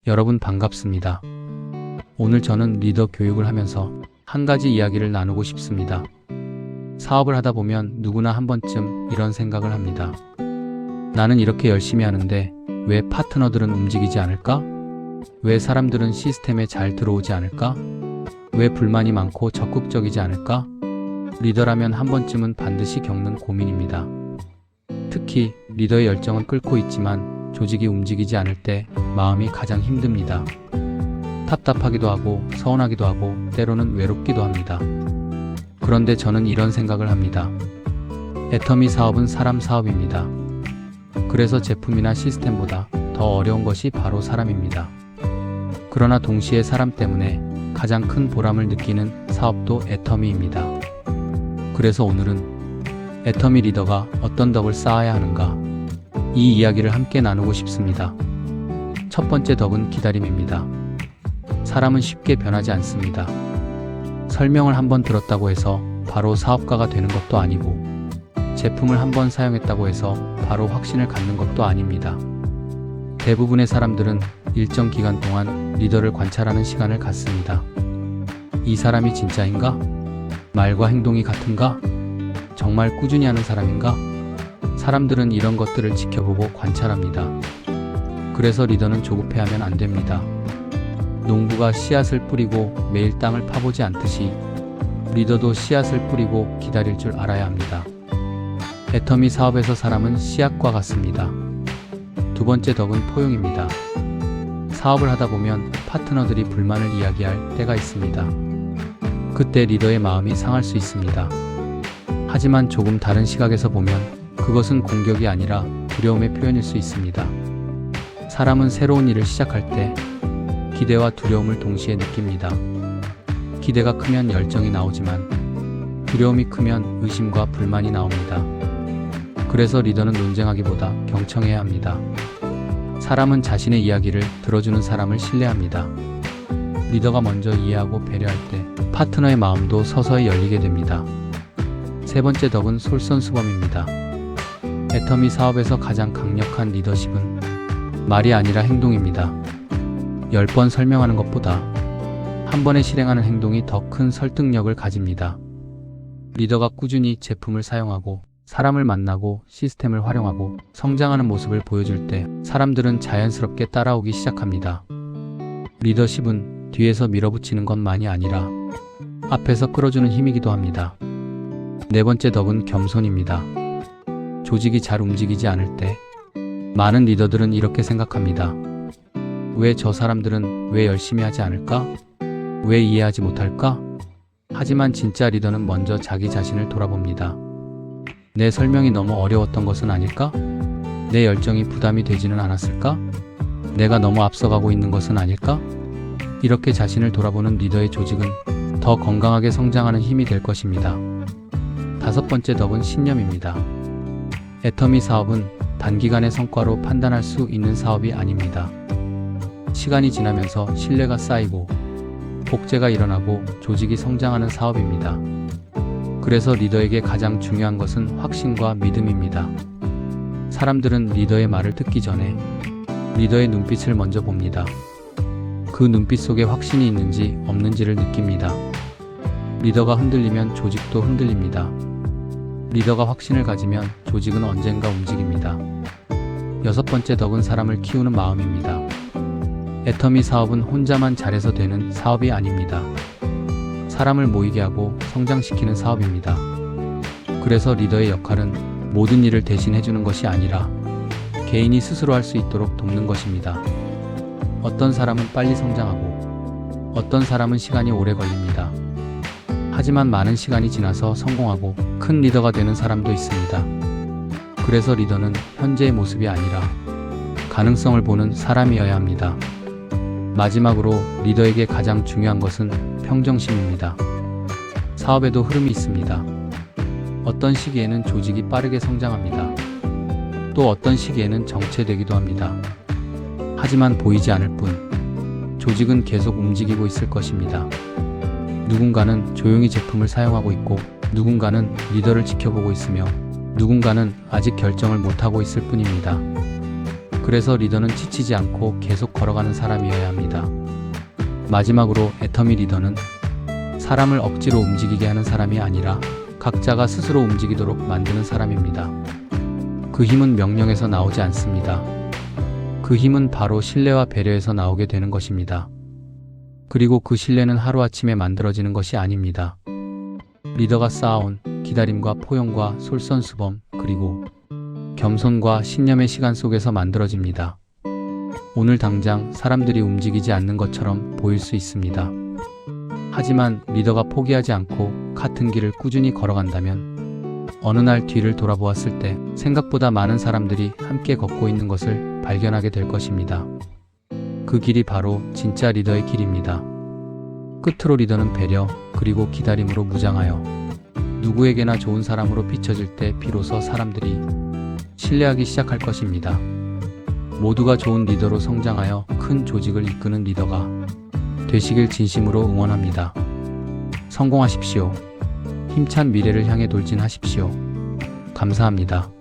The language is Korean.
여러분 반갑습니다. 오늘 저는 리더 교육을 하면서 한 가지 이야기를 나누고 싶습니다. 사업을 하다 보면 누구나 한 번쯤 이런 생각을 합니다. 나는 이렇게 열심히 하는데 왜 파트너들은 움직이지 않을까? 왜 사람들은 시스템에 잘 들어오지 않을까? 왜 불만이 많고 적극적이지 않을까? 리더라면 한 번쯤은 반드시 겪는 고민입니다. 특히 리더의 열정은 끓고 있지만 조직이 움직이지 않을 때 마음이 가장 힘듭니다. 답답하기도 하고 서운하기도 하고 때로는 외롭기도 합니다. 그런데 저는 이런 생각을 합니다. 애터미 사업은 사람 사업입니다. 그래서 제품이나 시스템보다 더 어려운 것이 바로 사람입니다. 그러나 동시에 사람 때문에 가장 큰 보람을 느끼는 사업도 애터미입니다. 그래서 오늘은 애터미 리더가 어떤 덕을 쌓아야 하는가, 이 이야기를 함께 나누고 싶습니다. 첫 번째 덕은 기다림입니다. 사람은 쉽게 변하지 않습니다. 설명을 한번 들었다고 해서 바로 사업가가 되는 것도 아니고, 제품을 한번 사용했다고 해서 바로 확신을 갖는 것도 아닙니다. 대부분의 사람들은 일정 기간 동안 리더를 관찰하는 시간을 갖습니다. 이 사람이 진짜인가? 말과 행동이 같은가? 정말 꾸준히 하는 사람인가? 사람들은 이런 것들을 지켜보고 관찰합니다. 그래서 리더는 조급해하면 안 됩니다. 농부가 씨앗을 뿌리고 매일 땅을 파보지 않듯이 리더도 씨앗을 뿌리고 기다릴 줄 알아야 합니다. 애터미 사업에서 사람은 씨앗과 같습니다. 두 번째 덕은 포용입니다. 사업을 하다 보면 파트너들이 불만을 이야기할 때가 있습니다. 그때 리더의 마음이 상할 수 있습니다. 하지만 조금 다른 시각에서 보면 그것은 공격이 아니라 두려움의 표현일 수 있습니다. 사람은 새로운 일을 시작할 때 기대와 두려움을 동시에 느낍니다. 기대가 크면 열정이 나오지만 두려움이 크면 의심과 불만이 나옵니다. 그래서 리더는 논쟁하기보다 경청해야 합니다. 사람은 자신의 이야기를 들어주는 사람을 신뢰합니다. 리더가 먼저 이해하고 배려할 때 파트너의 마음도 서서히 열리게 됩니다. 세 번째 덕은 솔선수범입니다. 애터미 사업에서 가장 강력한 리더십은 말이 아니라 행동입니다. 10번 설명하는 것보다 한 번에 실행하는 행동이 더 큰 설득력을 가집니다. 리더가 꾸준히 제품을 사용하고 사람을 만나고 시스템을 활용하고 성장하는 모습을 보여줄 때 사람들은 자연스럽게 따라오기 시작합니다. 리더십은 뒤에서 밀어붙이는 것만이 아니라 앞에서 끌어주는 힘이기도 합니다. 네 번째 덕은 겸손입니다. 조직이 잘 움직이지 않을 때 많은 리더들은 이렇게 생각합니다. 왜 저 사람들은 왜 열심히 하지 않을까? 왜 이해하지 못할까? 하지만 진짜 리더는 먼저 자기 자신을 돌아봅니다. 내 설명이 너무 어려웠던 것은 아닐까? 내 열정이 부담이 되지는 않았을까? 내가 너무 앞서가고 있는 것은 아닐까? 이렇게 자신을 돌아보는 리더의 조직은 더 건강하게 성장하는 힘이 될 것입니다. 다섯 번째 덕은 신념입니다. 애터미 사업은 단기간의 성과로 판단할 수 있는 사업이 아닙니다. 시간이 지나면서 신뢰가 쌓이고 복제가 일어나고 조직이 성장하는 사업입니다. 그래서 리더에게 가장 중요한 것은 확신과 믿음입니다. 사람들은 리더의 말을 듣기 전에 리더의 눈빛을 먼저 봅니다. 그 눈빛 속에 확신이 있는지 없는지를 느낍니다. 리더가 흔들리면 조직도 흔들립니다. 리더가 확신을 가지면 조직은 언젠가 움직입니다. 여섯 번째 덕은 사람을 키우는 마음입니다. 애터미 사업은 혼자만 잘해서 되는 사업이 아닙니다. 사람을 모이게 하고 성장시키는 사업입니다. 그래서 리더의 역할은 모든 일을 대신해주는 것이 아니라 개인이 스스로 할 수 있도록 돕는 것입니다. 어떤 사람은 빨리 성장하고 어떤 사람은 시간이 오래 걸립니다. 하지만 많은 시간이 지나서 성공하고 큰 리더가 되는 사람도 있습니다. 그래서 리더는 현재의 모습이 아니라 가능성을 보는 사람이어야 합니다. 마지막으로 리더에게 가장 중요한 것은 평정심입니다. 사업에도 흐름이 있습니다. 어떤 시기에는 조직이 빠르게 성장합니다. 또 어떤 시기에는 정체되기도 합니다. 하지만 보이지 않을 뿐 조직은 계속 움직이고 있을 것입니다. 누군가는 조용히 제품을 사용하고 있고 누군가는 리더를 지켜보고 있으며 누군가는 아직 결정을 못하고 있을 뿐입니다. 그래서 리더는 지치지 않고 계속 걸어가는 사람이어야 합니다. 마지막으로 애터미 리더는 사람을 억지로 움직이게 하는 사람이 아니라 각자가 스스로 움직이도록 만드는 사람입니다. 그 힘은 명령에서 나오지 않습니다. 그 힘은 바로 신뢰와 배려에서 나오게 되는 것입니다. 그리고 그 신뢰는 하루아침에 만들어지는 것이 아닙니다. 리더가 쌓아온 기다림과 포용과 솔선수범 그리고 겸손과 신념의 시간 속에서 만들어집니다. 오늘 당장 사람들이 움직이지 않는 것처럼 보일 수 있습니다. 하지만 리더가 포기하지 않고 같은 길을 꾸준히 걸어간다면 어느 날 뒤를 돌아보았을 때 생각보다 많은 사람들이 함께 걷고 있는 것을 발견하게 될 것입니다. 그 길이 바로 진짜 리더의 길입니다. 끝으로 리더는 배려 그리고 기다림으로 무장하여 누구에게나 좋은 사람으로 비춰질 때 비로소 사람들이 신뢰하기 시작할 것입니다. 모두가 좋은 리더로 성장하여 큰 조직을 이끄는 리더가 되시길 진심으로 응원합니다. 성공하십시오. 힘찬 미래를 향해 돌진하십시오. 감사합니다.